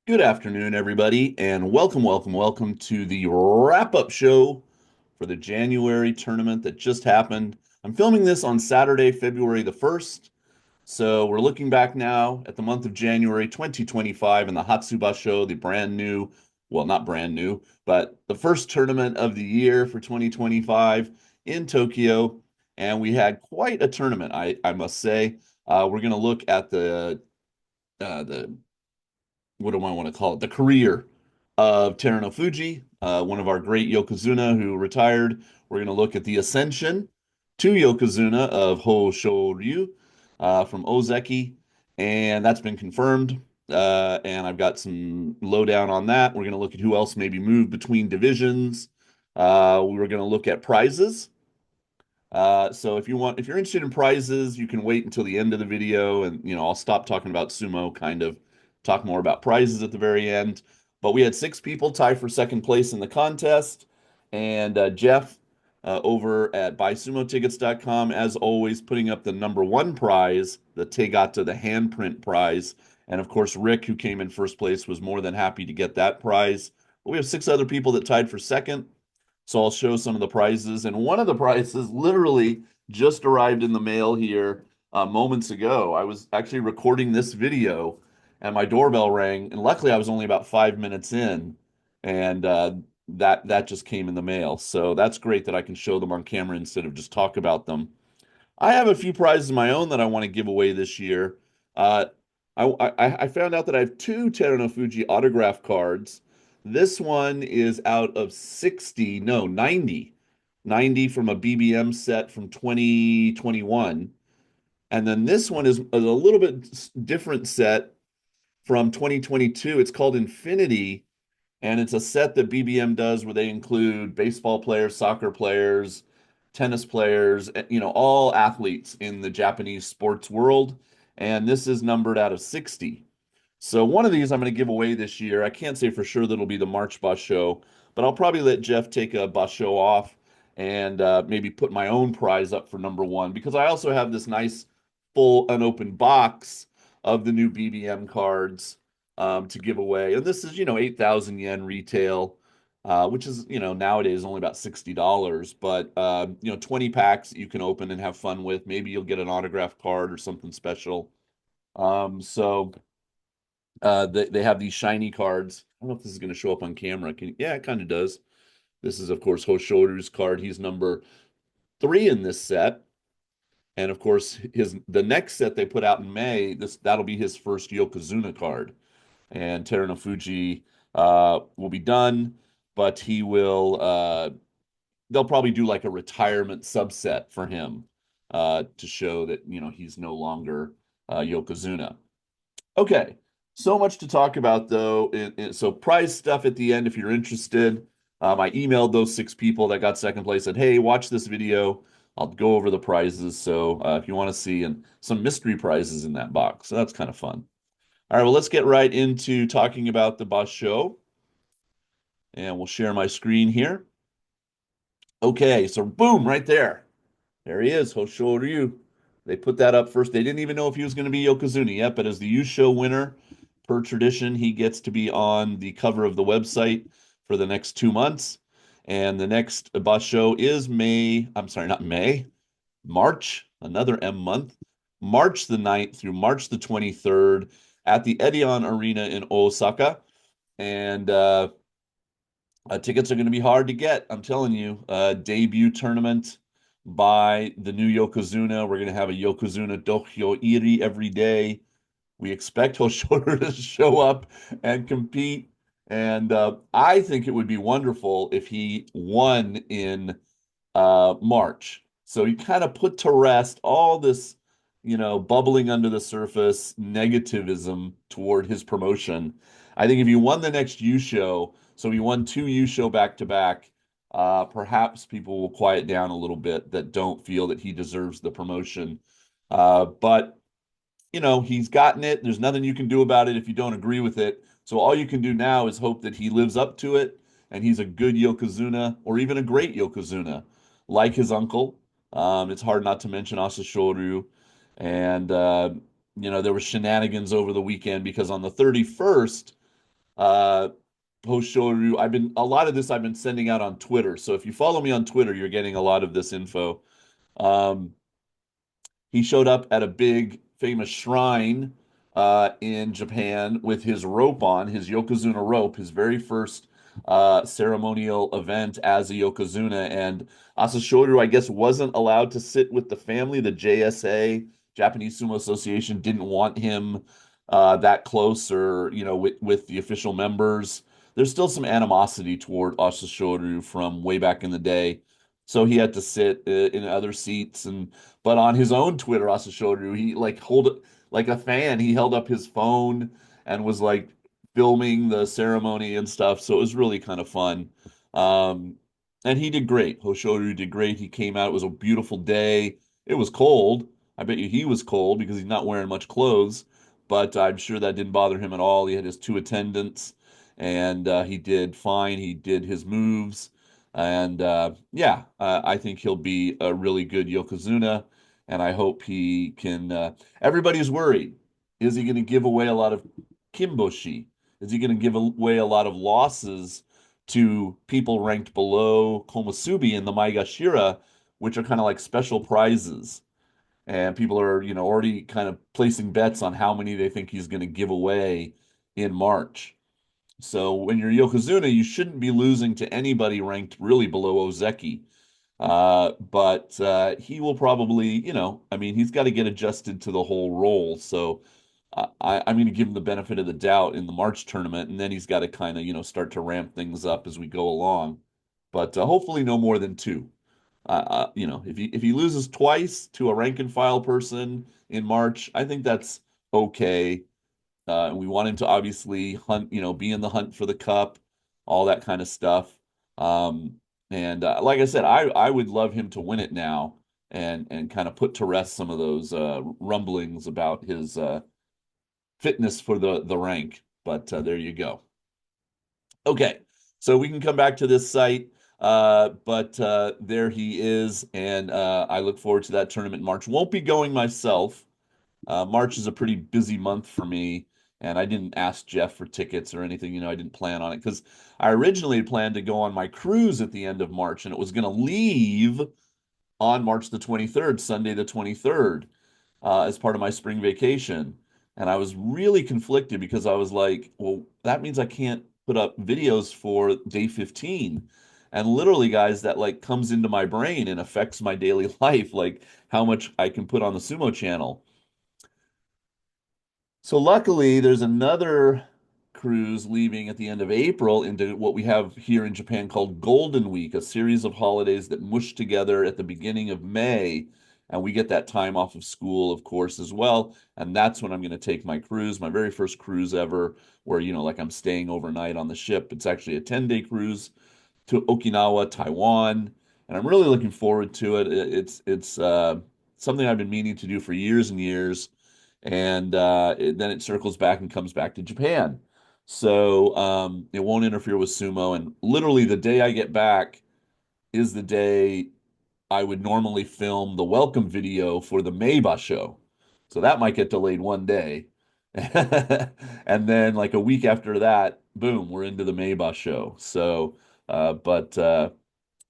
Good afternoon, everybody, and welcome to the wrap-up show for the January tournament that just happened. I'm filming this on Saturday, February the 1st, so we're looking back now at the month of January 2025 in the Hatsu Basho, the brand new, well, not brand new, but the first tournament of the year for 2025 in Tokyo, and we had quite a tournament, I must say. We're going to look at the what do I want to call it? The career of Terunofuji, one of our great Yokozuna who retired. We're going to look at the ascension to Yokozuna of Hoshoryu from Ozeki, and that's been confirmed. And I've got some lowdown on that. We're going to look at who else maybe moved between divisions. We're going to look at prizes. So if you're interested in prizes, you can wait until the end of the video, and I'll stop talking about sumo, kind of talk more about prizes at the very end. But we had six people tie for second place in the contest, and Jeff over at buysumotickets.com, as always, putting up the number one prize, the Tegata, the handprint prize. And of course, Rick, who came in first place, was more than happy to get that prize. But we have six other people that tied for second. So I'll show some of the prizes. And one of the prizes literally just arrived in the mail here moments ago. I was actually recording this video and my doorbell rang. And luckily, I was only about 5 minutes in. And that just came in the mail. So that's great that I can show them on camera instead of just talk about them. I have a few prizes of my own that I want to give away this year. Uh, I found out that I have two Terunofuji autograph cards. This one is out of 60, no, 90 from a BBM set from 2021. And then this one is a little bit different set from 2022. It's called Infinity, and it's a set that BBM does where they include baseball players, soccer players, tennis players, all athletes in the Japanese sports world. And this is numbered out of 60. So one of these I'm going to give away this year. I can't say for sure that it'll be the March Basho, but I'll probably let Jeff take a Basho off and maybe put my own prize up for number one because I also have this nice full unopened box of the new BBM cards to give away. And this is, 8,000 yen retail, which is, nowadays only about $60. But, 20 packs that you can open and have fun with. Maybe you'll get an autograph card or something special. So they have these shiny cards. I don't know if this is going to show up on camera. Yeah, it kind of does. This is, of course, Hoshoryu's card. He's number three in this set. And of course, the next set they put out in May, that'll be his first Yokozuna card. And Terunofuji will be done, but he will they'll probably do like a retirement subset for him to show that he's no longer Yokozuna. Okay, so much to talk about though. So prize stuff at the end if you're interested. I emailed those six people that got second place, said, "Hey, watch this video. I'll go over the prizes." So if you want to see and some mystery prizes in that box, so that's kind of fun. All right, well, let's get right into talking about the Basho, and we'll share my screen here. Okay, so boom, right there. There he is, Hoshoryu. They put that up first. They didn't even know if he was going to be Yokozuna yet, but as the Yusho winner, per tradition, he gets to be on the cover of the website for the next 2 months. And the next Basho is not May, March, another M month, March the 9th through March the 23rd at the Edion Arena in Osaka. And tickets are going to be hard to get. I'm telling you, debut tournament by the new Yokozuna. We're going to have a Yokozuna Dohyo Iri every day. We expect Hoshoryu to show up and compete. And I think it would be wonderful if he won in March. So you kind of put to rest all this, bubbling under the surface negativism toward his promotion. I think if you won the next U show, so he won two U show back to back, perhaps people will quiet down a little bit that don't feel that he deserves the promotion. But he's gotten it. There's nothing you can do about it if you don't agree with it. So all you can do now is hope that he lives up to it and he's a good Yokozuna or even a great Yokozuna, like his uncle. It's hard not to mention Osashoryu. And, there were shenanigans over the weekend because on the 31st, Uh, Hoshoryu. A lot of this I've been sending out on Twitter. So if you follow me on Twitter, you're getting a lot of this info. Um, he showed up at a big famous shrine in Japan with his rope on, his Yokozuna rope, his very first ceremonial event as a Yokozuna. And Asashoryu, I guess, wasn't allowed to sit with the family. The JSA, Japanese Sumo Association, didn't want him that close or, with the official members. There's still some animosity toward Asashoryu from way back in the day. So he had to sit in other seats and but on his own Twitter, Asashoryu, he like a fan. He held up his phone and was like filming the ceremony and stuff. So it was really kind of fun. Um, and he did great. Hoshoryu did great. He came out. It was a beautiful day. It was cold. I bet you he was cold because he's not wearing much clothes. But I'm sure that didn't bother him at all. He had his two attendants, and he did fine. He did his moves. And yeah, I think he'll be a really good Yokozuna, and I hope he can. Everybody's worried. Is he going to give away a lot of kimboshi? Is he going to give away a lot of losses to people ranked below Komusubi in the Maegashira, which are kind of like special prizes? And people are, already kind of placing bets on how many they think he's going to give away in March. So when you're Yokozuna, you shouldn't be losing to anybody ranked really below Ozeki. But he will probably, I mean, he's got to get adjusted to the whole role. So I'm going to give him the benefit of the doubt in the March tournament, and then he's got to kind of, start to ramp things up as we go along. But hopefully, no more than two. If he loses twice to a rank and file person in March, I think that's okay. And we want him to obviously hunt, be in the hunt for the cup, all that kind of stuff. Um, and like I said, I would love him to win it now and kind of put to rest some of those rumblings about his fitness for the rank. But there you go. Okay, so we can come back to this site. But there he is, and I look forward to that tournament in March. Won't be going myself. March is a pretty busy month for me, and I didn't ask Jeff for tickets or anything. I didn't plan on it because I originally planned to go on my cruise at the end of March, and it was going to leave on March the 23rd, Sunday the 23rd, as part of my spring vacation. And I was really conflicted because I was like, well, that means I can't put up videos for day 15. And literally, guys, that like comes into my brain and affects my daily life, like how much I can put on the Sumo channel. So luckily, there's another cruise leaving at the end of April into what we have here in Japan called Golden Week, a series of holidays that mush together at the beginning of May. And we get that time off of school, of course, as well. And that's when I'm going to take my cruise, my very first cruise ever, where, like I'm staying overnight on the ship. It's actually a 10-day cruise to Okinawa, Taiwan, and I'm really looking forward to it. It's something I've been meaning to do for years and years, and then it circles back and comes back to Japan. So it won't interfere with sumo, and literally the day I get back is the day I would normally film the welcome video for the May Basho. So that might get delayed one day. And then like a week after that, boom, we're into the May Basho. So but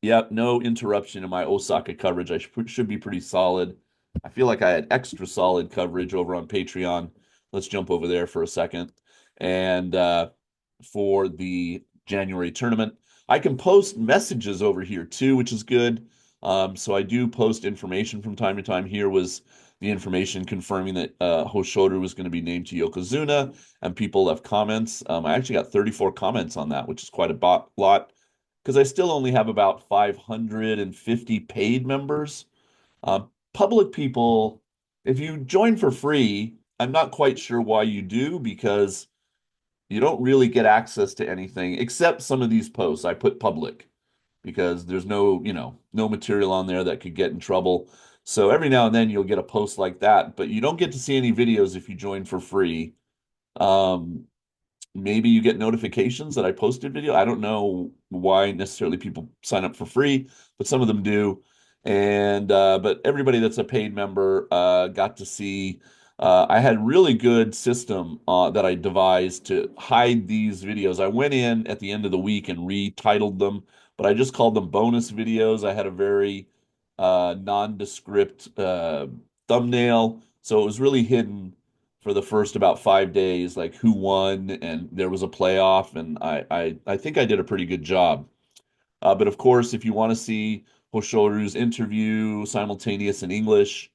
yeah, no interruption in my Osaka coverage. I should be pretty solid. I feel like I had extra solid coverage over on Patreon. Let's jump over there for a second. And for the January tournament, I can post messages over here too, which is good. So I do post information from time to time. Here was the information confirming that Hoshoryu was going to be named to Yokozuna, and people left comments. I actually got 34 comments on that, which is quite a lot because I still only have about 550 paid members. Public people, if you join for free, I'm not quite sure why you do because you don't really get access to anything except some of these posts I put public because there's no material on there that could get in trouble. So every now and then you'll get a post like that, but you don't get to see any videos if you join for free. Um, Maybe you get notifications that I posted video. I don't know why necessarily people sign up for free, but some of them do. And but everybody that's a paid member got to see I had really good system that I devised to hide these videos. I went in at the end of the week and retitled them, but I just called them bonus videos. I had a very nondescript thumbnail, so it was really hidden for the first about 5 days, like who won, and there was a playoff, and I think I did a pretty good job. But of course, if you want to see Hoshoryu's interview simultaneous in English,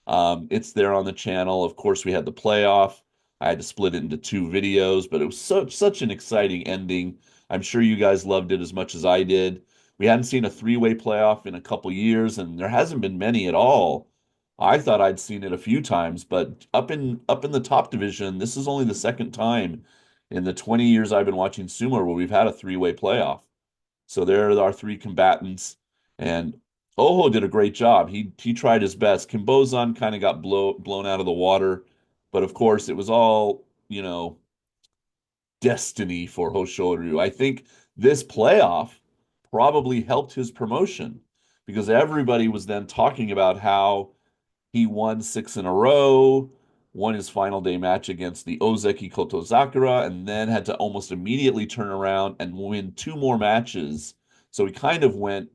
it's there on the channel. Of course, we had the playoff. I had to split it into two videos, but it was such an exciting ending. I'm sure you guys loved it as much as I did. We hadn't seen a three-way playoff in a couple years, and there hasn't been many at all. I thought I'd seen it a few times, but up in the top division, this is only the second time in the 20 years I've been watching sumo where we've had a three-way playoff. So there are our three combatants, and Oho did a great job. He tried his best. Kimbozan kind of got blown out of the water, but of course it was all, destiny for Hoshoryu. I think this playoff probably helped his promotion because everybody was then talking about how he won six in a row, won his final day match against the Ozeki Kotozakura, and then had to almost immediately turn around and win two more matches. So he kind of went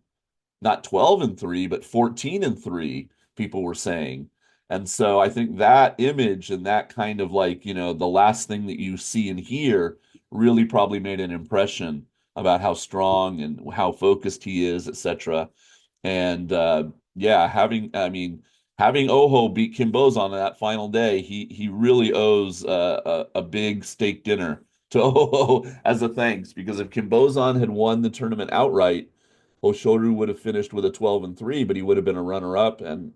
not 12 and 3, but 14 and 3, people were saying. And so I think that image and that kind of like, the last thing that you see and hear really probably made an impression about how strong and how focused he is, etc. And yeah, having Oho beat Kimbo's on that final day, he really owes a big steak dinner to Oho as a thanks because if Kimbozan had won the tournament outright, Hoshoryu would have finished with a 12 and 3, but he would have been a runner up, and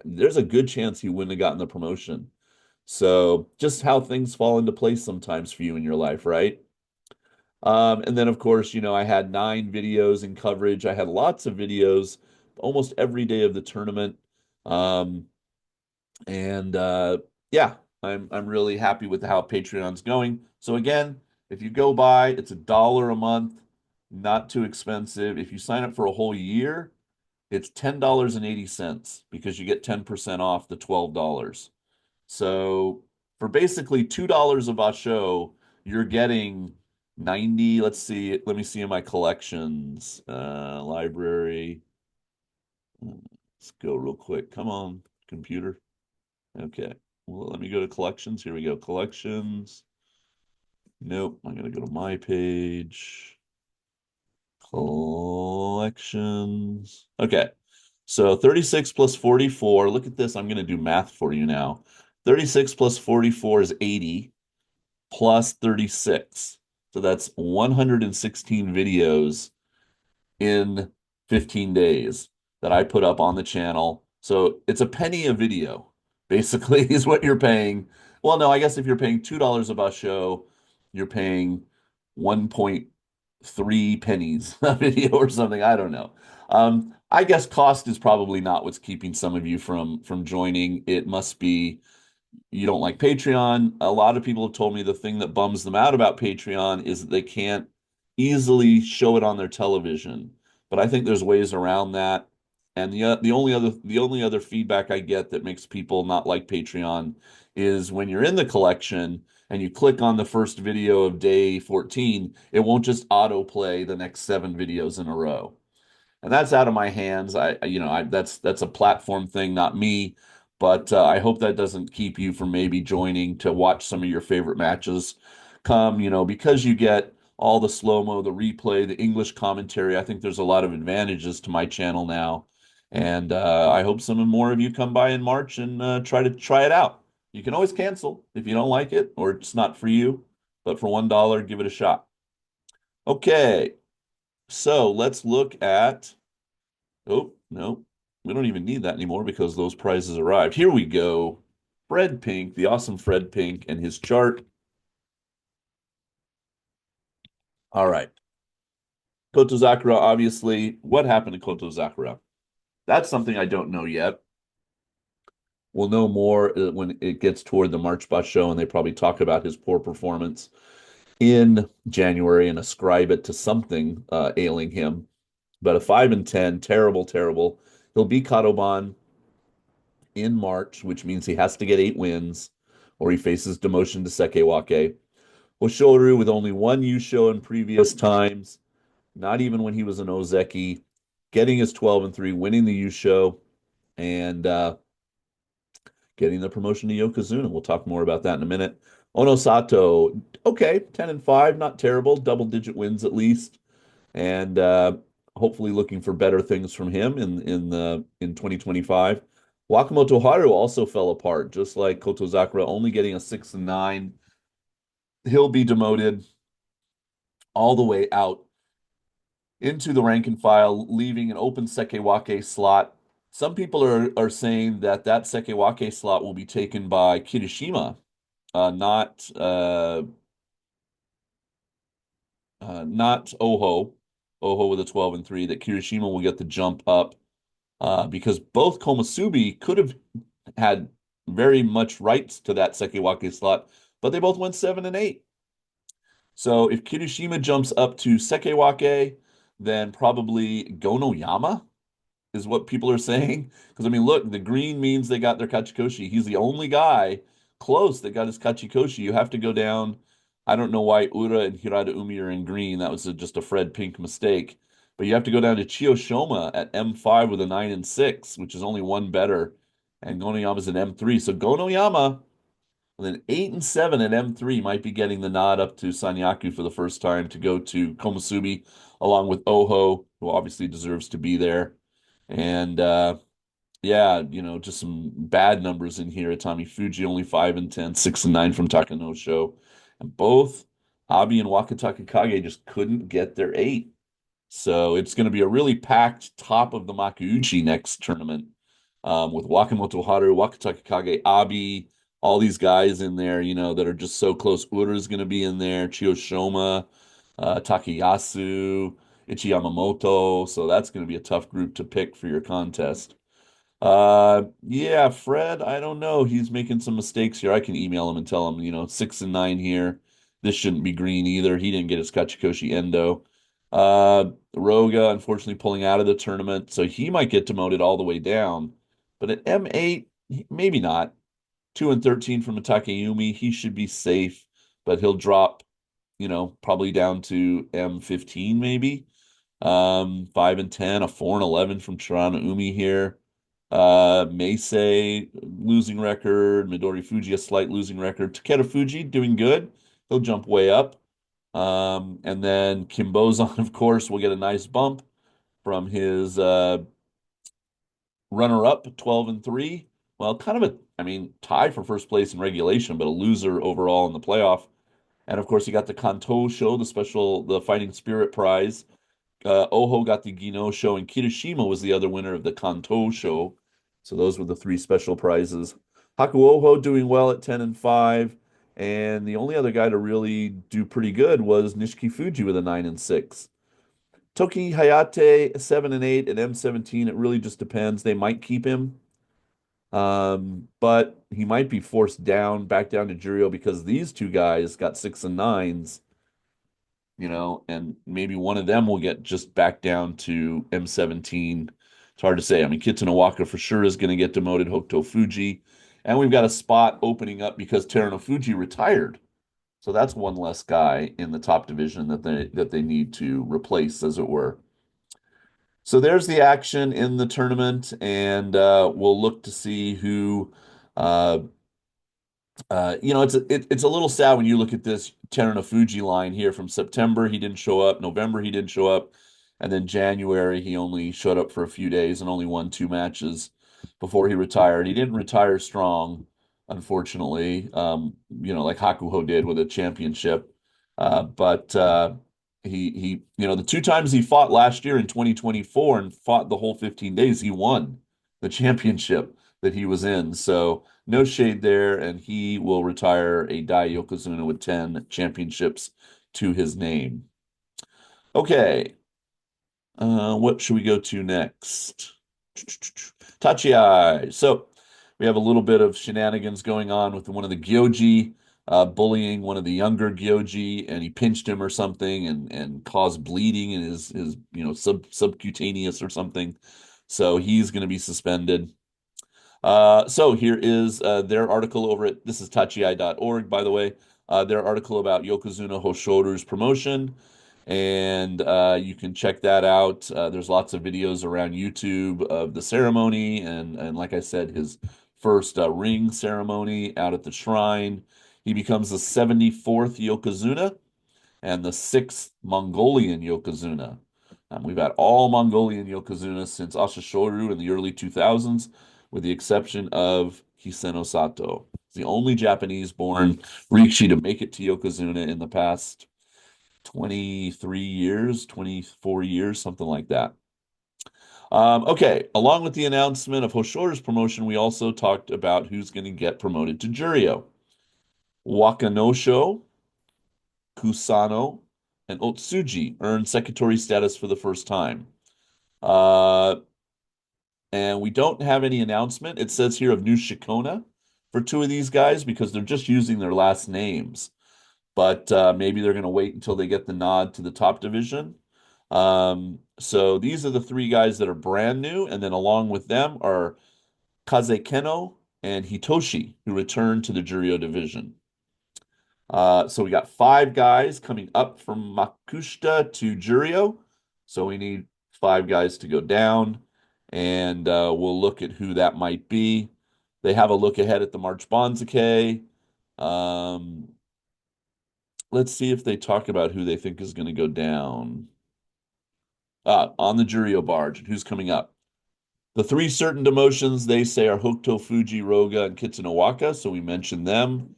there's a good chance he wouldn't have gotten the promotion. So just how things fall into place sometimes for you in your life, right? And then, of course, I had 9 videos in coverage. I had lots of videos almost every day of the tournament. Um, and yeah, I'm really happy with how Patreon's going. So again, if you go by, it's $1 a month, not too expensive. If you sign up for a whole year, it's $10.80 because you get 10% off the $12. So for basically $2 a basho, you're getting 90. Let's see. Let me see in my collections. Library. Let's go real quick. Come on, computer. Okay. Well, let me go to collections. Here we go. Collections. Nope. I'm gonna go to my page. Collections. Okay. So 36 plus 44. Look at this. I'm gonna do math for you now. 36 plus 44 is 80 plus 36. So that's 116 videos in 15 days that I put up on the channel. So it's a penny a video, basically, is what you're paying. Well, no, I guess if you're paying $2 a show, you're paying 1.3 pennies a video or something. I don't know. I guess cost is probably not what's keeping some of you from joining. It must be you don't like Patreon. A lot of people have told me the thing that bums them out about Patreon is that they can't easily show it on their television. But I think there's ways around that. And the only other feedback I get that makes people not like Patreon is when you're in the collection and you click on the first video of day 14, it won't just autoplay the next 7 videos in a row, and that's out of my hands. That's a platform thing, not me. But I hope that doesn't keep you from maybe joining to watch some of your favorite matches come, because you get all the slow-mo, the replay, the English commentary. I think there's a lot of advantages to my channel now. And I hope some more of you come by in March and try it out. You can always cancel if you don't like it or it's not for you, but for $1, give it a shot. Okay, so let's look at. Oh, no, we don't even need that anymore because those prizes arrived. Here we go. Fred Pink, the awesome Fred Pink, and his chart. All right. Kotozakura, obviously. What happened to Kotozakura? That's something I don't know yet. We'll know more when it gets toward the March Bus show, and they probably talk about his poor performance in January and ascribe it to something ailing him. But a 5 and 10, terrible, terrible. He'll be Kadoban. in March, which means he has to get 8 wins or he faces demotion to Sekewake. Hoshoryu with only one Yusho in previous times, not even when he was an Ozeki, getting his 12-3, winning the Yusho, and getting the promotion to Yokozuna. We'll talk more about that in a minute. Ono okay, 10-5, not terrible, double-digit wins at least, and hopefully looking for better things from him in 2025. Wakamoto Haru also fell apart, just like Kotozakura, only getting a 6-9. He'll be demoted all the way out into the rank and file, leaving an open Sekewake slot. Some people are saying that Sekewake slot will be taken by Kirishima, not Oho. Oho with a 12-3, that Kirishima will get the jump up because both Komusubi could have had very much rights to that Sekewake slot, but they both went 7-8. So if Kirishima jumps up to Sekewake, then probably Gonoyama is what people are saying. Because I mean, look, the green means they got their Kachikoshi. He's the only guy close that got his Kachikoshi. You have to go down. I don't know why Ura and Hirada Umi are in green. That was just a Fred Pink mistake. But you have to go down to Chiyoshoma at M5 with a 9-6, which is only one better. And Gonoyama's at M3. So Gonoyama with an 8-7 at M3 might be getting the nod up to Sanyaku for the first time to go to Komusubi, along with Oho, who obviously deserves to be there. And yeah, just some bad numbers in here. Tamifuji only 5-10, 6-9 from Takanosho. And both Abi and Wakataka Kage just couldn't get their 8. So it's going to be a really packed top of the Makuuchi next tournament, with Wakamoto Haru, Wakataka Kage, Abi, all these guys in there, that are just so close. Ura's going to be in there, Chiyoshoma, Takayasu, Ichi Yamamoto. So that's going to be a tough group to pick for your contest. Yeah, Fred, I don't know. He's making some mistakes here. I can email him and tell him, 6-9 here. This shouldn't be green either. He didn't get his Kachikoshi Endo. Roga, unfortunately, pulling out of the tournament, so he might get demoted all the way down. But at M8, maybe not. 2-13 from Takeyumi, he should be safe, but he'll drop, probably down to M15 maybe. 5-10, a 4-11 from Terunofuji here. Meisei losing record, Midori Fuji a slight losing record. Takeda Fuji doing good. He'll jump way up. And then Kimbozan, of course, will get a nice bump from his runner-up, 12-3. Well, kind of tie for first place in regulation, but a loser overall in the playoff. And of course, you got the Kanto show, the Fighting Spirit prize. Oho got the Gino show, and Kirishima was the other winner of the Kanto show. So those were the three special prizes. Haku Oho doing well at 10-5. And the only other guy to really do pretty good was Nishiki Fuji with a 9-6. Toki Hayate 7-8 and M17. It really just depends. They might keep him. But he might be forced back down to Juryo because these two guys got 6-9s, and maybe one of them will get just back down to M17. It's hard to say. I mean, Kitanowaka for sure is going to get demoted, Hokuto Fuji. And we've got a spot opening up because Terunofuji retired. So that's one less guy in the top division that they need to replace, as it were. So there's the action in the tournament, and we'll look to see who. Uh, it's a little sad when you look at this Terunofuji line here from September. He didn't show up. November he didn't show up, and then January he only showed up for a few days and only won 2 matches before he retired. He didn't retire strong, unfortunately. Like Hakuho did with a championship. But the 2 times he fought last year in 2024 and fought the whole 15 days, he won the championship that he was in. So no shade there, and he will retire a Dai Yokozuna with 10 championships to his name. Okay. What should we go to next? Tachi-ai. So we have a little bit of shenanigans going on with one of the Gyoji, bullying one of the younger Gyoji, and he pinched him or something and caused bleeding in his subcutaneous or something. So he's going to be suspended. So here is their article over at this is tachi.org, by the way. Their article about Yokozuna Hoshoru's promotion, and you can check that out. There's lots of videos around YouTube of the ceremony, and like I said, his first ring ceremony out at the shrine. He becomes the 74th Yokozuna and the sixth Mongolian Yokozuna. We've had all Mongolian Yokozuna since Hoshoryu in the early 2000s, with the exception of Hiseno Sato. He's the only Japanese-born rikishi to make it to Yokozuna in the past 23 years, 24 years, something like that. Okay, along with the announcement of Hoshoru's promotion, we also talked about who's going to get promoted to Juryo. Wakanosho, Kusano, and Otsuji earned secretary status for the first time. Uh, and we don't have any announcement. It says here of new Shikona for two of these guys because they're just using their last names. But maybe they're going to wait until they get the nod to the top division. So these are the three guys that are brand new. And then along with them are Kazekeno and Hitoshi, who returned to the Juryo division. So we got five guys coming up from Makushita to Juryo. So we need five guys to go down, and we'll look at who that might be. They have a look ahead at the March Banzuke. Um, let's see if they talk about who they think is going to go down. On the Juryo barge, and who's coming up. The three certain demotions they say are Hokutofuji, Roga, and Kitsunowaka, so we mentioned them.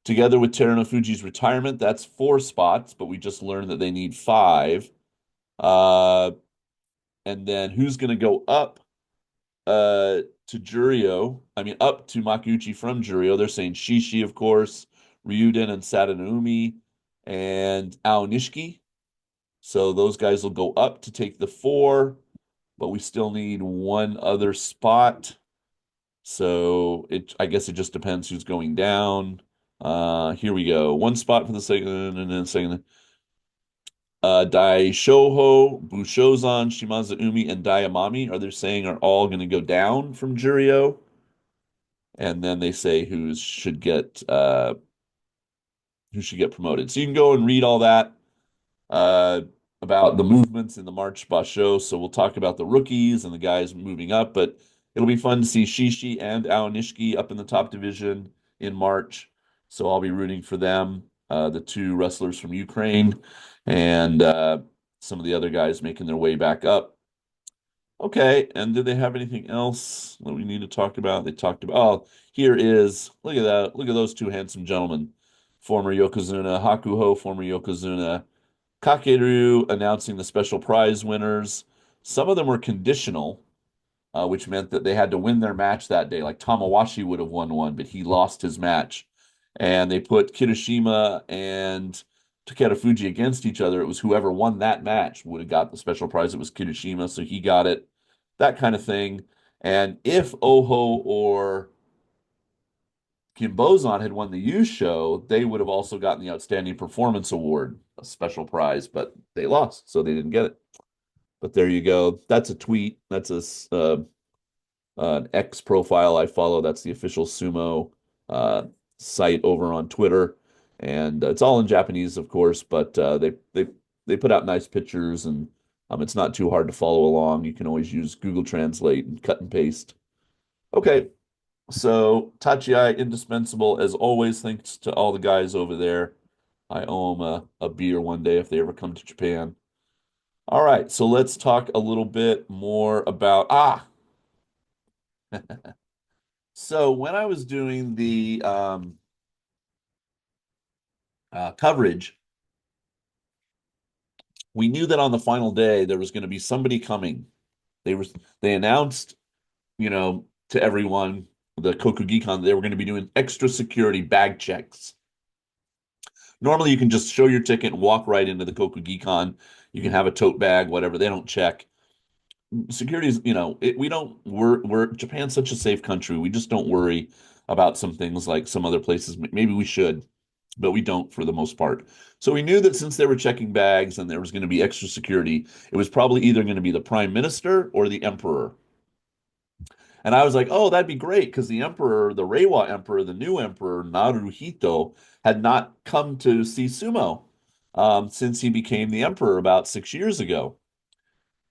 Together with Terunofuji's retirement, that's four spots, but we just learned that they need five. Uh, and then who's going to go up to Juryo? I mean, up to Makuuchi from Juryo. They're saying Shishi, of course, Ryuden and Sadanumi, and Aonishiki. So those guys will go up to take the four, but we still need one other spot. So I guess it just depends who's going down. Here we go. One spot for the second, and then second. Daishoho, Bushozan, Shimazu Umi, and Dayamami are they saying are all going to go down from Juryo, and then they say who should get promoted. So you can go and read all that uh, about the movements in the March Basho. So we'll talk about the rookies and the guys moving up, but it'll be fun to see Shishi and Aonishiki up in the top division in March. So I'll be rooting for them, the two wrestlers from Ukraine, and some of the other guys making their way back up. Okay, and did they have anything else that we need to talk about? They talked about, oh, here is, look at that. Look at those two handsome gentlemen. Former Yokozuna, Hakuho, former Yokozuna, Kakeru announcing the special prize winners. Some of them were conditional, which meant that they had to win their match that day. Like Tamawashi would have won one, but he lost his match. And they put Kirishima and Takerufuji against each other. It was whoever won that match would have got the special prize. It was Kirishima, so he got it. That kind of thing. And if Oho or Kimbozan had won the youth show, they would have also gotten the Outstanding Performance Award, a special prize, but they lost, so they didn't get it. But there you go. That's a tweet. That's an X profile I follow. That's the official Sumo site over on Twitter, and it's all in Japanese, of course. But they put out nice pictures, and it's not too hard to follow along. You can always use Google Translate and cut and paste. Okay, so Tachi-ai, indispensable as always. Thanks to all the guys over there. I owe them a beer one day if they ever come to Japan. All right, so let's talk a little bit more about So when I was doing the coverage, we knew that on the final day there was going to be somebody coming. They were they announced, to everyone, the Kokugikon, they were going to be doing extra security bag checks. Normally, you can just show your ticket and walk right into the Kokugikon. You can have a tote bag, whatever. They don't check. Security's, we don't, we're Japan's such a safe country. We just don't worry about some things like some other places. Maybe we should, but we don't for the most part. So we knew that since they were checking bags and there was going to be extra security, it was probably either going to be the prime minister or the emperor. And I was like, oh, that'd be great because the emperor, the Reiwa emperor, the new emperor, Naruhito, had not come to see sumo since he became the emperor about 6 years ago.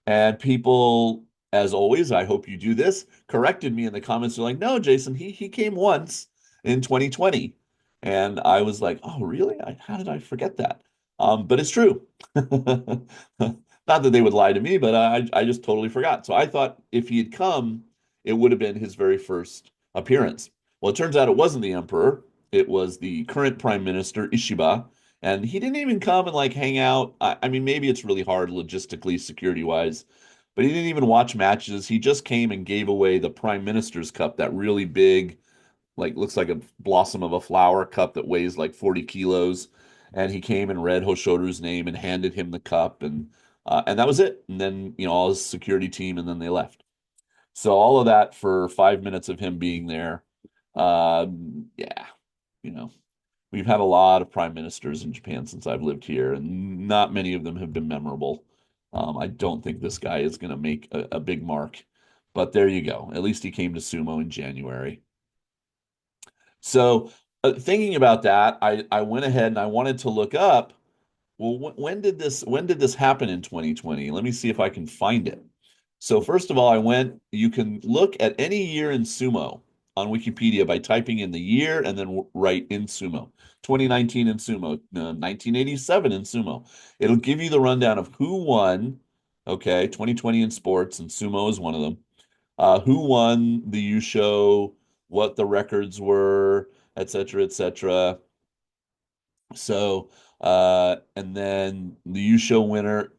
And people, as always, I hope you do this, corrected me in the comments. They're like, no, Jason, he came once in 2020. And I was like, oh, really? How did I forget that? But it's true. Not that they would lie to me, but I just totally forgot. So I thought if he had come, it would have been his very first appearance. Well, it turns out it wasn't the emperor. It was the current prime minister, Ishiba, and he didn't even come and like hang out. I mean, maybe it's really hard logistically, security wise, but he didn't even watch matches. He just came and gave away the Prime Minister's Cup, that really big, like looks like a blossom of a flower cup that weighs like 40 kilos. And he came and read Hoshoru's name and handed him the cup, and that was it. And then all his security team, and then they left. So all of that for 5 minutes of him being there. Yeah, you know. We've had a lot of prime ministers in Japan since I've lived here, and not many of them have been memorable. I don't think this guy is going to make a big mark, but there you go. At least he came to sumo in January. So, thinking about that, I went ahead and I wanted to look up, well, when did this happen in 2020? Let me see if I can find it. So first of all, you can look at any year in sumo on Wikipedia by typing in the year and then write in sumo. 2019 in sumo, 1987 in sumo. It'll give you the rundown of who won, okay, 2020 in sports, and sumo is one of them. Who won the Yusho, what the records were, et cetera, et cetera. So, and then the U show winner,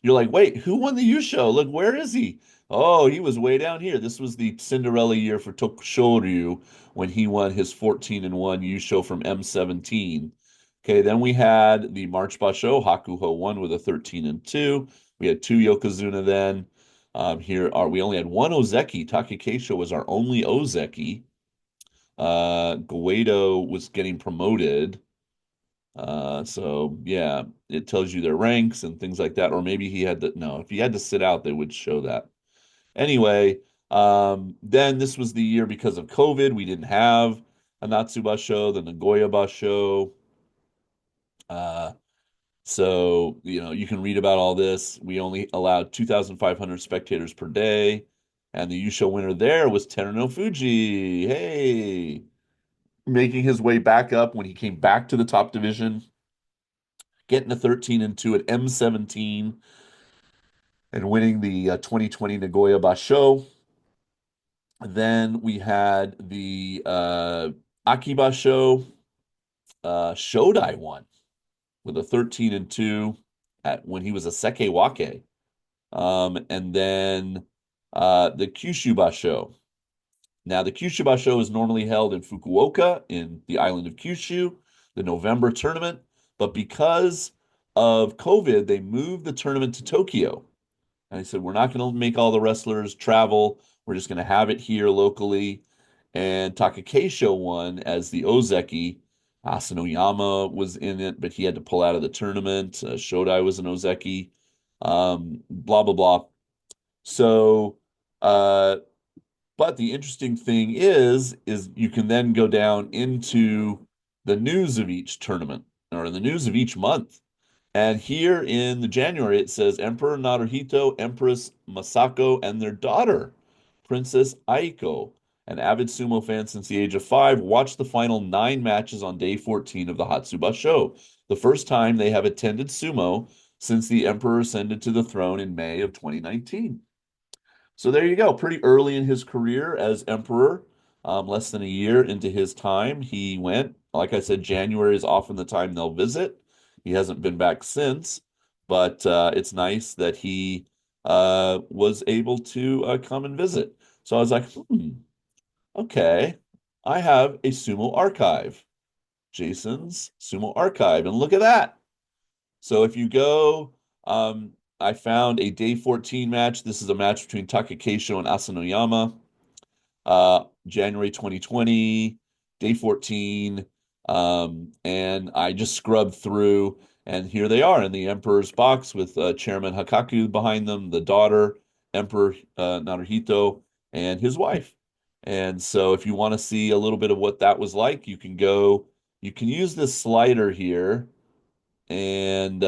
you're like, wait, who won the U show? Look, where is he? Oh, he was way down here. This was the Cinderella year for Hoshoryu when he won his 14-1 U show from M17. Okay, then we had the March Basho, Hakuho won with a 13-2. We had two Yokozuna then. We only had one Ozeki. Takikeisho was our only Ozeki. Guido was getting promoted. So yeah, it tells you their ranks and things like that. Or maybe he had to, no, if he had to sit out, they would show that. Anyway, then this was the year because of COVID, we didn't have a Natsuba show, the Nagoya show. Uh, so, you can read about all this. We only allowed 2,500 spectators per day. And the Yusho winner there was Terunofuji. Hey, making his way back up when he came back to the top division, getting a 13-2 at M17 and winning the 2020 Nagoya Basho. Then we had the Akiba show. Shodai won with a 13-2 at when he was a Sekewake. And then the Kyushu Basho. Now, the Kyushu Basho is normally held in Fukuoka in the island of Kyushu, the November tournament. But because of COVID, they moved the tournament to Tokyo. And I said, we're not going to make all the wrestlers travel. We're just going to have it here locally. And Takakeisho won as the Ozeki. Asanoyama was in it, but he had to pull out of the tournament. Shodai was an Ozeki. Blah, blah, blah. So, but the interesting thing is you can then go down into the news of each tournament or the news of each month. And here in the January, it says Emperor Naruhito, Empress Masako, and their daughter, Princess Aiko, an avid sumo fan since the age of 5, watched the final 9 matches on day 14 of the Hatsu Basho, the first time they have attended sumo since the emperor ascended to the throne in May of 2019. So there you go. Pretty early in his career as emperor, less than a year into his time, he went. Like I said, January is often the time they'll visit. He hasn't been back since, but it's nice that he was able to come and visit. So I was like, okay, I have a sumo archive, Jason's sumo archive, and look at that. So if you go, I found a day 14 match. This is a match between Takakeisho and Asanoyama, January 2020, day 14. And I just scrubbed through, and here they are in the Emperor's box with Chairman Hakaku behind them, the daughter, Emperor Naruhito, and his wife. And so if you want to see a little bit of what that was like, you can use this slider here, and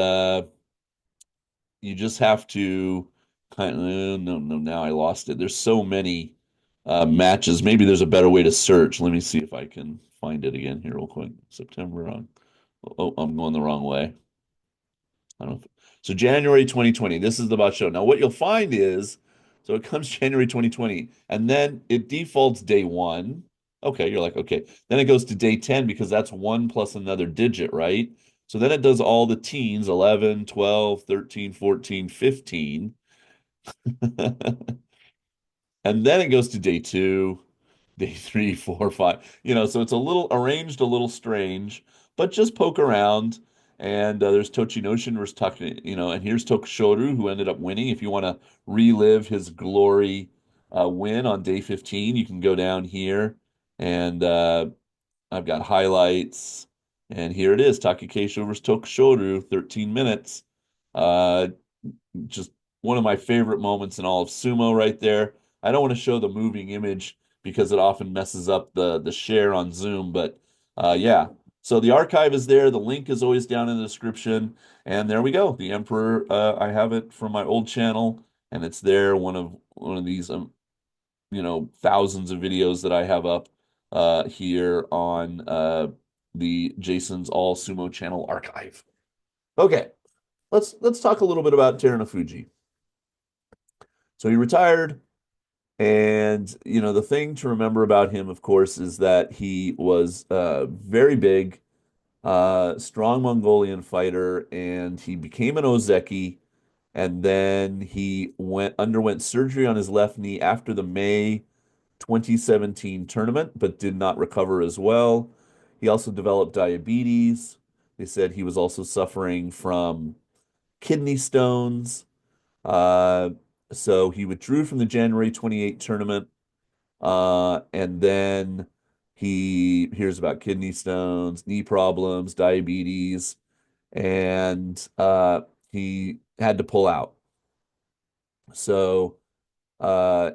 you just have to kind of, no, now I lost it. There's so many matches. Maybe there's a better way to search. Let me see if I can find it again here real quick. September. Oh, I'm going the wrong way. I don't know. So January 2020, this is the Basho. Now what you'll find is, so it comes January 2020, and then it defaults day one. Okay, you're like, okay. Then it goes to day 10 because that's one plus another digit, right? So then it does all the teens, 11, 12, 13, 14, 15. And then it goes to day two, day three, four, five. So it's a little arranged, a little strange, but just poke around. And there's Tochinoshin versus Taki, and here's Hoshoryu who ended up winning. If you want to relive his glory win on day 15, you can go down here, and I've got highlights. And here it is, Takikeisho versus Hoshoryu, 13 minutes. Uh, just one of my favorite moments in all of sumo right there. I don't want to show the moving image because it often messes up the share on Zoom, but yeah. So the archive is there. The link is always down in the description, and there we go. The Emperor. I have it from my old channel, and it's there. One of these thousands of videos that I have up here on the Jason's All Sumo channel archive. Okay, let's talk a little bit about Terunofuji. So he retired, and the thing to remember about him, of course, is that he was very big, strong Mongolian fighter, and he became an Ozeki, and then he went underwent surgery on his left knee after the May 2017 tournament, but did not recover as well. He also developed diabetes. They said he was also suffering from kidney stones. Uh, so he withdrew from the January 28 tournament, and then he hears about kidney stones, knee problems, diabetes, and he had to pull out. So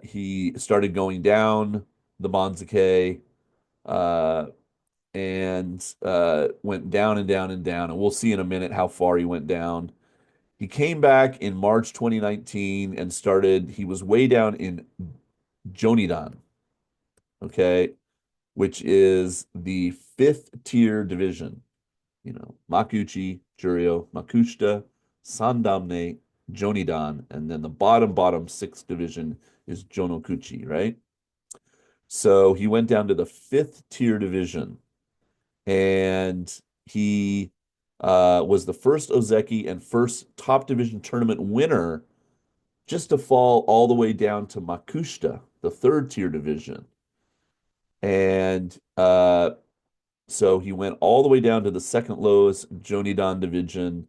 he started going down the Banzuke, uh, and went down and down and down. And we'll see in a minute how far he went down. He came back in March 2019 and he was way down in Jonidan, okay, which is the fifth tier division. Makuuchi, Juryo, Makushita, Sandamne, Jonidan, and then the bottom sixth division is Jonokuchi, right? So he went down to the fifth tier division, and he was the first Ozeki and first top division tournament winner just to fall all the way down to Makushita, the third tier division. And so he went all the way down to the second lowest Jonidan division,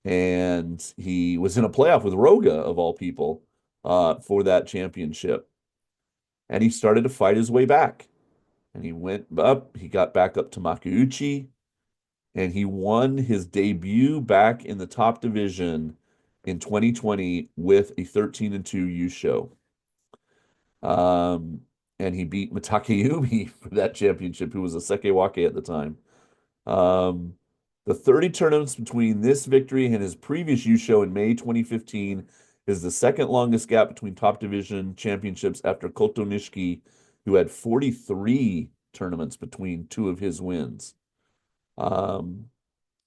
and he was in a playoff with Roga, of all people, for that championship. And he started to fight his way back. And he went up, he got back up to Makuuchi, and he won his debut back in the top division in 2020 with a 13-2 Yusho. Um, and he beat Matakeyumi for that championship, who was a Sekewake at the time. Um, the 30 tournaments between this victory and his previous Yusho in May 2015 is the second longest gap between top division championships after Koto Nishiki, who had 43 tournaments between two of his wins. Um,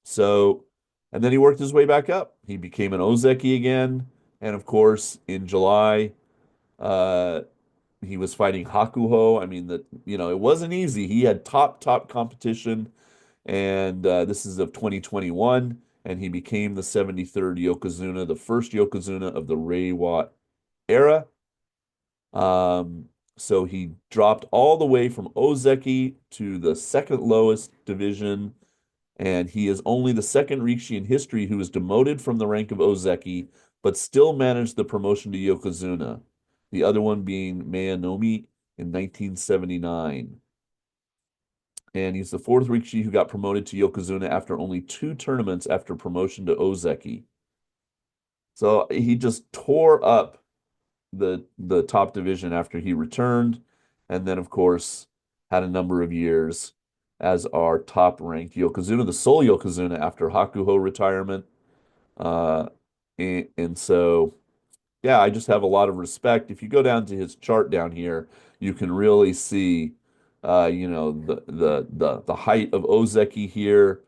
so, and then he worked his way back up. He became an Ozeki again. And of course, in July, uh, he was fighting Hakuho. I mean, it wasn't easy. He had top competition. And this is of 2021. And he became the 73rd Yokozuna, the first Yokozuna of the Reiwa era. So he dropped all the way from Ozeki to the second lowest division, and he is only the second rikishi in history who was demoted from the rank of Ozeki, but still managed the promotion to Yokozuna. The other one being Miyanomi in 1979. And he's the fourth rikishi who got promoted to Yokozuna after only two tournaments after promotion to Ozeki. So he just tore up the top division after he returned, and then of course had a number of years as our top ranked Yokozuna, the sole Yokozuna after Hakuho retirement. Uh, and so yeah, I just have a lot of respect. If you go down to his chart down here, you can really see, the height of Ozeki here.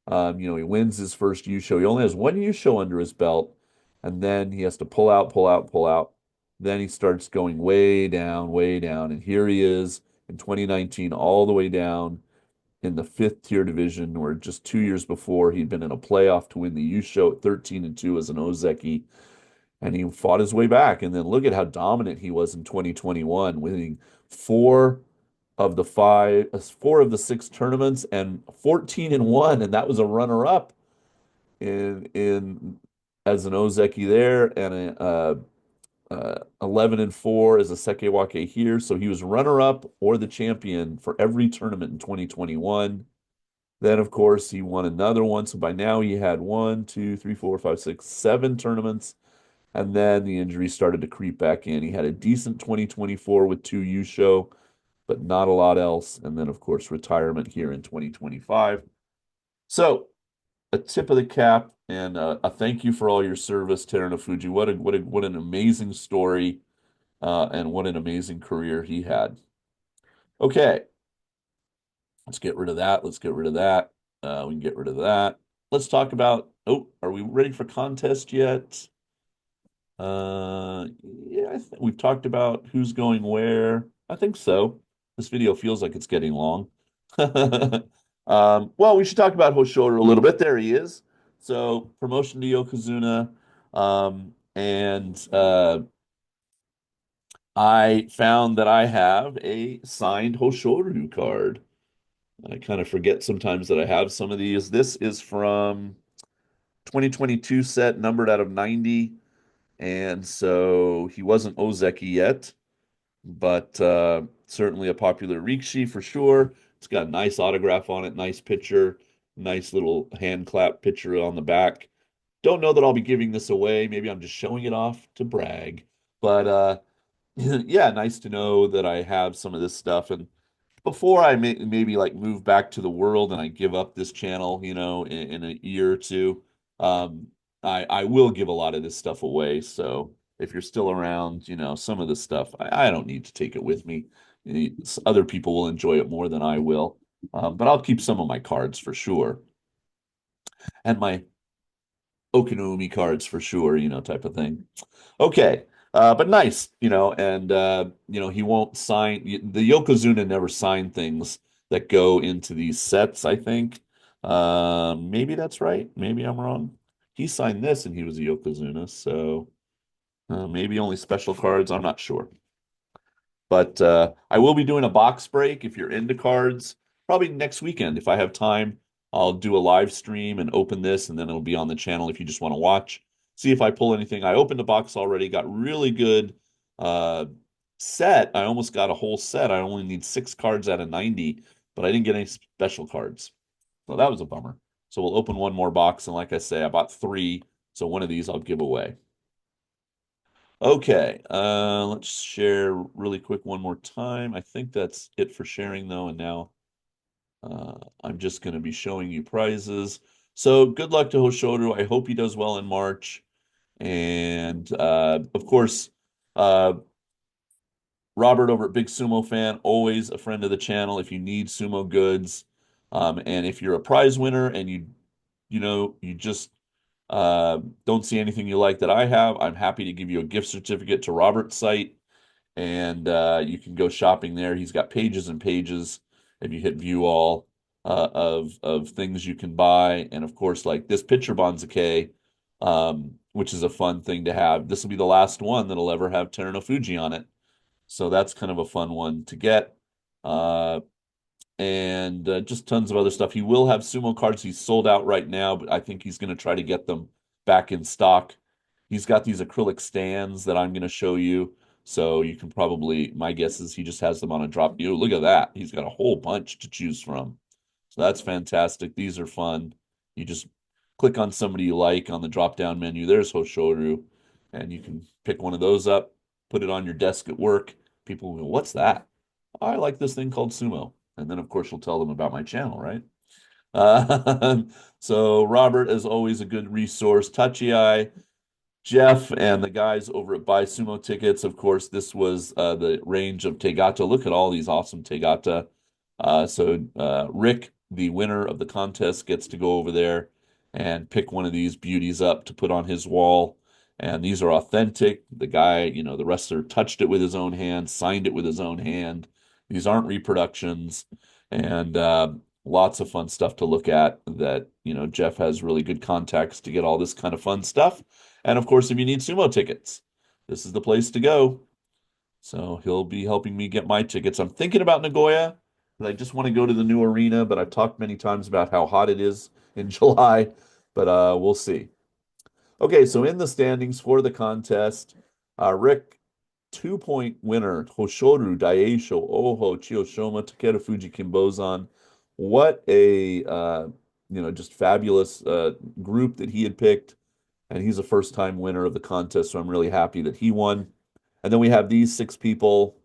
He wins his first Yusho. He only has one Yusho under his belt, and then he has to pull out, pull out, pull out. Then he starts going way down, and here he is in 2019, all the way down in the fifth tier division, where just 2 years before he'd been in a playoff to win the Yusho at 13-2 as an Ozeki, and he fought his way back. And then look at how dominant he was in 2021, winning four four of the six tournaments and 14-1, and that was a runner-up in as an Ozeki there, and 11-4 as a Sekewake here. So he was runner-up or the champion for every tournament in 2021. Then, of course, he won another one. So by now he had one, two, three, four, five, six, seven tournaments. And then the injuries started to creep back in. He had a decent 2024 with two Yusho, but not a lot else. And then, of course, retirement here in 2025. So, a tip of the cap and a thank you for all your service, Terunofuji. What an amazing story, and what an amazing career he had. Okay, let's get rid of that. Let's get rid of that. We can get rid of that. Let's talk about. Oh, are we ready for contest yet? Yeah, we've talked about who's going where. I think so. This video feels like it's getting long. Well, we should talk about Hoshoryu a little bit. There he is. So, promotion to Yokozuna. And I found that I have a signed Hoshoryu card. I kind of forget sometimes that I have some of these. This is from 2022 set, numbered out of 90. And so he wasn't Ozeki yet, but certainly a popular rikishi for sure. It's got a nice autograph on it, nice picture, nice little hand clap picture on the back. Don't know that I'll be giving this away. Maybe I'm just showing it off to brag. But yeah, nice to know that I have some of this stuff. And before I maybe like move back to the world and I give up this channel, in a year or two, um, I will give a lot of this stuff away. So if you're still around, some of this stuff, I don't need to take it with me. Other people will enjoy it more than I will. But I'll keep some of my cards for sure, and my Okinoumi cards for sure, type of thing. Okay. But nice, and he won't sign the Yokozuna never sign things that go into these sets, I think. Maybe that's right. Maybe I'm wrong. He signed this and he was a Yokozuna, so maybe only special cards. I'm not sure. But I will be doing a box break if you're into cards, probably next weekend. If I have time, I'll do a live stream and open this, and then it'll be on the channel if you just want to watch. See if I pull anything. I opened a box already, got really good uh, set. I almost got a whole set. I only need 6 cards out of 90, but I didn't get any special cards. So that was a bummer. So we'll open one more box, and like I say, I bought 3, so one of these I'll give away. Okay, let's share really quick one more time. I think that's it for sharing though, and now I'm just going to be showing you prizes. So good luck to Hoshoryu. I hope he does well in March. And of course, uh, Robert over at Big Sumo Fan, always a friend of the channel if you need sumo goods. And if you're a prize winner and you just don't see anything you like that I have, I'm happy to give you a gift certificate to Robert's site, and you can go shopping there. He's got pages and pages if you hit view all of things you can buy, and of course, like this picture Banzuke, which is a fun thing to have. This will be the last one that'll ever have Terunofuji on it, so that's kind of a fun one to get. Uh, and just tons of other stuff. He will have sumo cards. He's sold out right now, but I think he's going to try to get them back in stock. He's got these acrylic stands that I'm going to show you. So you can probably, my guess is he just has them on a drop. Look at that. He's got a whole bunch to choose from. So that's fantastic. These are fun. You just click on somebody you like on the drop down menu. There's Hoshoryu, and you can pick one of those up. put it on your desk at work. People will go, "What's that?" I like this thing called Sumo. And then, of course, you'll tell them about my channel, right? Uh, so Robert is always a good resource. Tachi-ai, Jeff, and the guys over at Buy Sumo Tickets. Of course, this was the range of Tegata. Look at all these awesome Tegata. Rick, the winner of the contest, gets to go over there and pick one of these beauties up to put on his wall. And these are authentic. The guy, the wrestler touched it with his own hand, signed it with his own hand. These aren't reproductions. And lots of fun stuff to look at that, Jeff has really good contacts to get all this kind of fun stuff. And of course, if you need sumo tickets, this is the place to go. So he'll be helping me get my tickets. I'm thinking about Nagoya, but I just want to go to the new arena. But I've talked many times about how hot it is in July, but we'll see. Okay, so in the standings for the contest, Rick, 2-point winner, Hoshoryu, Daisho, Oho, Chiyoshoma, Takerufuji, Kimbozan. What a just fabulous group that he had picked, and he's a first-time winner of the contest, so I'm really happy that he won. And then we have these 6 people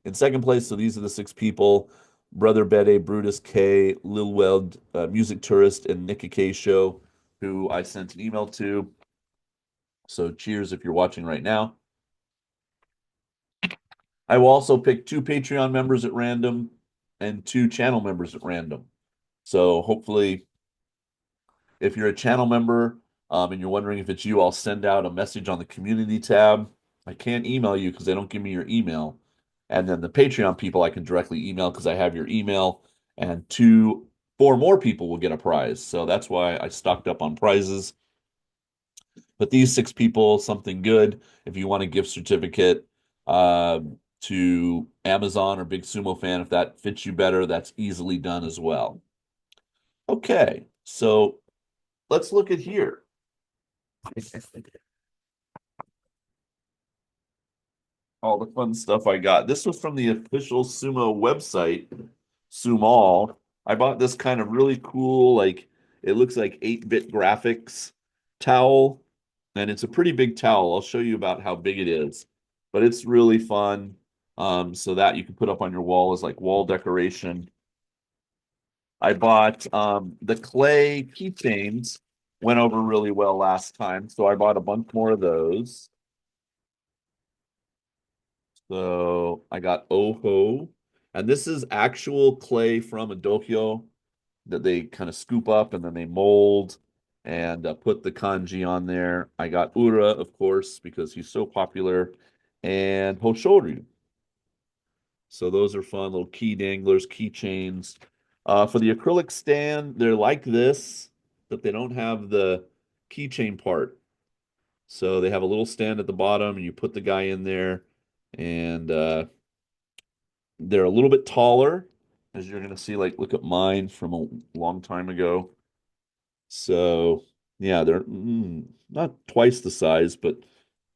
in second place. So these are the 6 people: Brother Bede, Brutus K, Lil Weld, Music Tourist, and Nikki Show, who I sent an email to. So cheers if you're watching right now. I will also pick 2 Patreon members at random and 2 channel members at random. So hopefully, if you're a channel member and you're wondering if it's you, I'll send out a message on the community tab. I can't email you because they don't give me your email. And then the Patreon people I can directly email because I have your email. And 4 more people will get a prize. So that's why I stocked up on prizes. But these 6 people, something good. If you want a gift certificate uh, to Amazon or Big Sumo Fan, if that fits you better, that's easily done as well. Okay, so let's look at here. All the fun stuff I got. This was from the official Sumo website, Sumo. I bought this kind of really cool, like it looks like 8-bit graphics towel, and it's a pretty big towel. I'll show you about how big it is, but it's really fun. So that you can put up on your wall as like wall decoration. I bought the clay keychains, went over really well last time, so I bought a bunch more of those. So I got Oho, and this is actual clay from a dohyo that they kind of scoop up and then they mold and put the kanji on there. I got Ura, of course, because he's so popular, and Hoshoryu. So those are fun little key danglers, keychains. For the acrylic stand, they're like this, but they don't have the keychain part. So they have a little stand at the bottom, and you put the guy in there, and they're a little bit taller, as you're going to see. Like, look at mine from a long time ago. So, yeah, they're not twice the size, but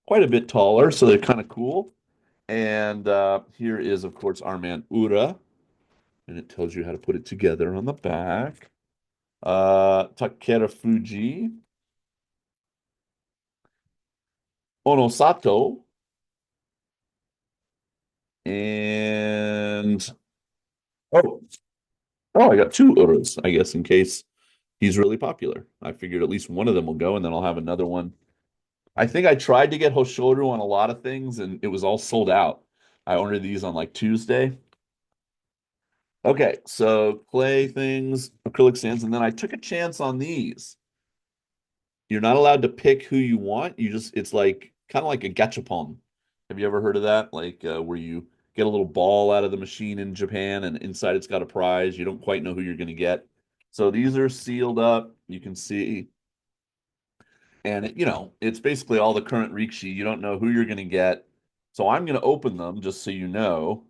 quite a bit taller. So they're kind of cool. And here is, of course, our man Ura, and it tells you how to put it together on the back. Takerufuji, Onosato, and oh, I got 2 Uras, I guess, in case he's really popular. I figured at least one of them will go, and then I'll have another one. I think I tried to get Hoshoryu on a lot of things, and it was all sold out. I ordered these on like Tuesday. Okay, so clay things, acrylic stands, and then I took a chance on these. You're not allowed to pick who you want. It's like kind of like a gachapon. Have you ever heard of that? Like where you get a little ball out of the machine in Japan, and inside it's got a prize. You don't quite know who you're going to get. So these are sealed up. You can see, and it's basically all the current rikishi. You don't know who you're going to get. So I'm going to open them just so you know.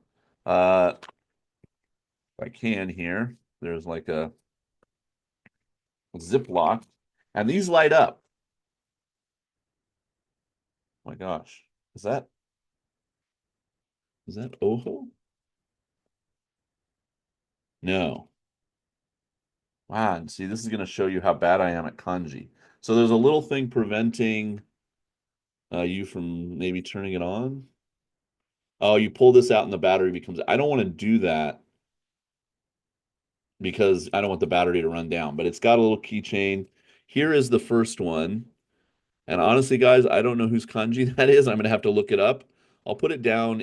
If I can here. There's like a Ziploc, and these light up. Oh my gosh, is that Oho? No. Wow, and see, this is going to show you how bad I am at kanji. So there's a little thing preventing You from maybe turning it on. Oh, you pull this out and the battery becomes. I don't want to do that because I don't want the battery to run down, but it's got a little keychain. Here is the first one. And honestly, guys, I don't know whose kanji that is. I'm gonna have to look it up. I'll put it down.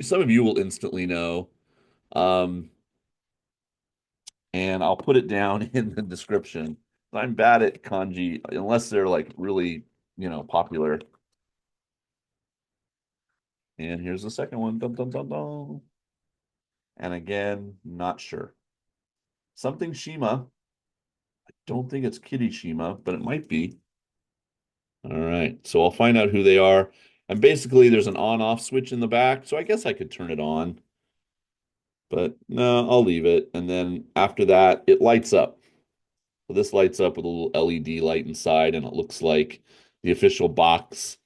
Some of you will instantly know. Um, and I'll put it down in the description. I'm bad at kanji unless they're like really, popular. And here's the second one. Dun, dun, dun, dun. And again, not sure. Something Shima. Don't think it's Kitty Shima, but it might be. All right. So I'll find out who they are. And basically, there's an on-off switch in the back. So I guess I could turn it on. But no, I'll leave it. And then after that, it lights up. So this lights up with a little LED light inside, and it looks like the official box,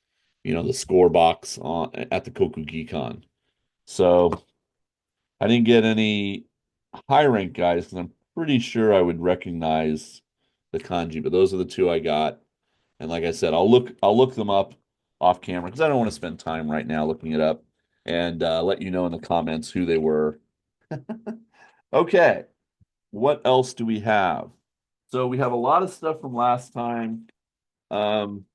the score box at the Kokugikan. So I didn't get any high rank guys because I'm pretty sure I would recognize the kanji, but those are the two I got. And like I said, I'll look them up off camera because I don't want to spend time right now looking it up and let you know in the comments who they were. Okay, what else do we have? So we have a lot of stuff from last time. Um,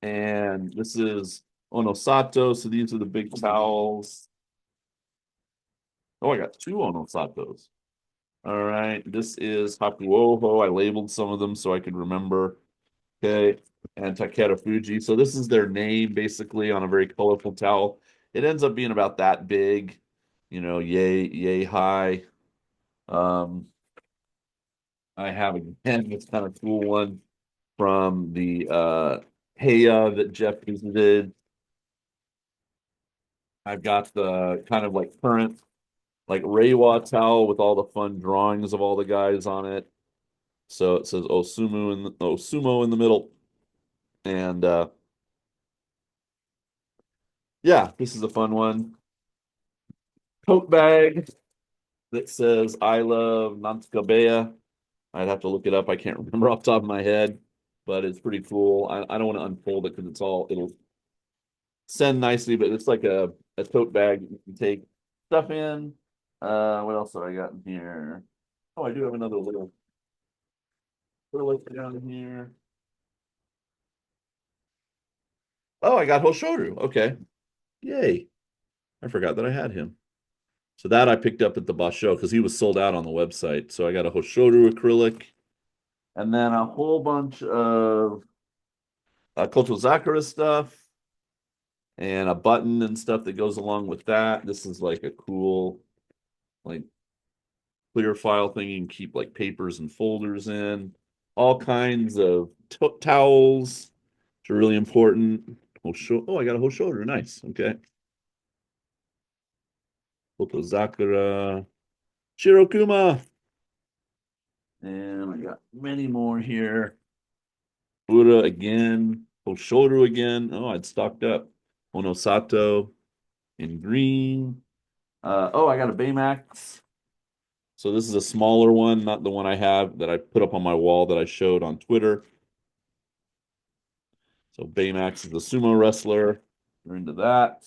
and this is Onosato. So these are the big towels. Oh, I got two Onosatos. All right. This is Hakuoho. I labeled some of them so I could remember. Okay. And Takerufuji. So this is their name basically on a very colorful towel. It ends up being about that big, yay high. Um, I have again this kind of cool one from the Heya that Jeff visited. I've got the kind of like current like Reiwa towel with all the fun drawings of all the guys on it. So it says Osumo in the middle. And yeah, this is a fun one. Tote bag that says I love Nantsukabea. I'd have to look it up. I can't remember off the top of my head, but it's pretty cool. I don't want to unfold it because it'll send nicely, but it's like a tote bag you can take stuff in. What else have I got in here? Oh, I do have another little down here. Oh, I got Hoshoryu. Okay. Yay. I forgot that I had him. So that I picked up at the Basho because he was sold out on the website. So I got a Hoshoryu acrylic and then a whole bunch of Kotozakura stuff and a button and stuff that goes along with that. This is like a cool, like clear file thing you can keep like papers and folders in. All kinds of towels, which are really important. Oh, I got a Hoshoryu. Nice. Okay. Kotozakura. Shirokuma. And I got many more here. Buddha again. Hoshoryu again. Oh, I'd stocked up. Onosato in green. Oh, I got a Baymax. So this is a smaller one, not the one I have that I put up on my wall that I showed on Twitter. So Baymax is the sumo wrestler. We're into that.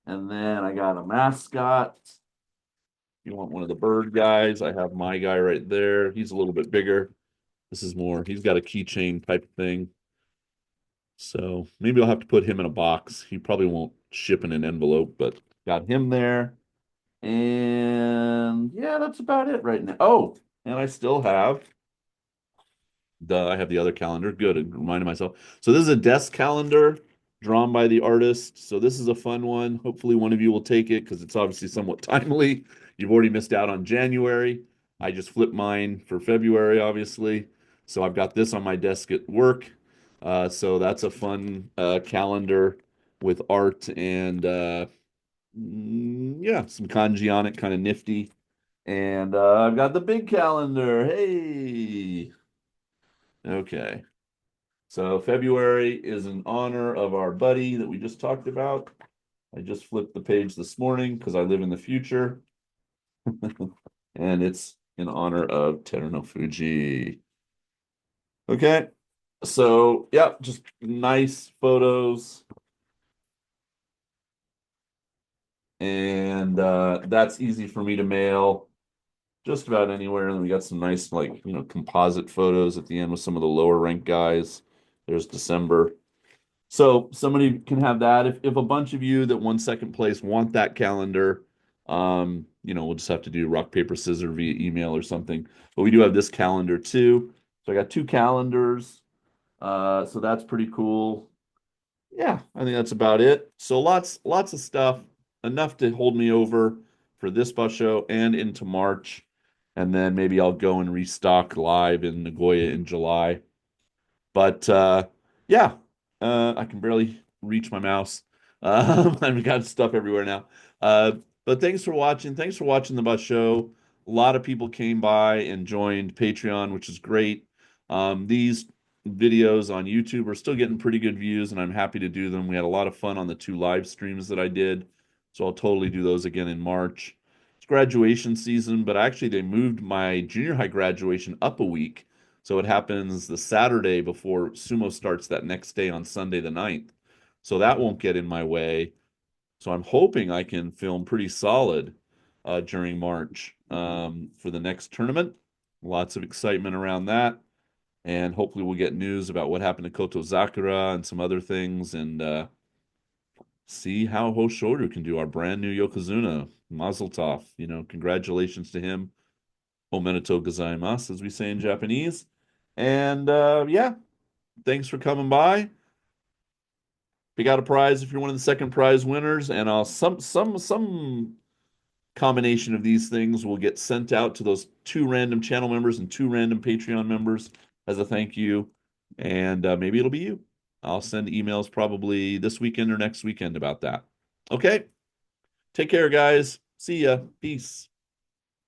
And then I got a mascot. You want one of the bird guys? I have my guy right there. He's a little bit bigger. This is more, he's got a keychain type thing. So maybe I'll have to put him in a box. He probably won't ship in an envelope, but got him there. And yeah, that's about it right now. Oh, and I still have I have the other calendar. Good. I reminded myself. So this is a desk calendar drawn by the artist. So this is a fun one. Hopefully one of you will take it because it's obviously somewhat timely. You've already missed out on January. I just flipped mine for February, obviously. So I've got this on my desk at work. So that's a fun calendar with art and yeah, some kanji on it, kind of nifty. And I've got the big calendar. Hey. Okay. So February is in honor of our buddy that we just talked about. I just flipped the page this morning because I live in the future. And it's in honor of Terunofuji. Okay. So, yeah, just nice photos, and that's easy for me to mail just about anywhere. And then we got some nice, like, composite photos at the end with some of the lower rank guys. There's December. So somebody can have that. If a bunch of you that won second place want that calendar, we'll just have to do rock, paper, scissors via email or something. But we do have this calendar too. So I got two calendars. So that's pretty cool. Yeah, I think that's about it. So lots of stuff, enough to hold me over for this bus show and into March. And then maybe I'll go and restock live in Nagoya in July. But yeah, I can barely reach my mouse. I've got stuff everywhere now. Uh, but thanks for watching. Thanks for watching the bus show. A lot of people came by and joined Patreon, which is great. These videos on YouTube are still getting pretty good views, and I'm happy to do them. We had a lot of fun on the two live streams that I did, so I'll totally do those again in March. It's graduation season, but actually they moved my junior high graduation up a week. So it happens the Saturday before Sumo starts that next day on Sunday the 9th. So that won't get in my way. So I'm hoping I can film pretty solid during March for the next tournament. Lots of excitement around that. And hopefully we'll get news about what happened to Koto Zakura and some other things and see how Hoshoryu can do, our brand new Yokozuna. Mazel tov. Congratulations to him. Omedetou gozaimasu, as we say in Japanese. And yeah, thanks for coming by. We got a prize if you're one of the second prize winners, and some combination of these things will get sent out to those two random channel members and two random Patreon members as a thank you. And maybe it'll be you. I'll send emails probably this weekend or next weekend about that. Okay. Take care, guys. See ya. Peace.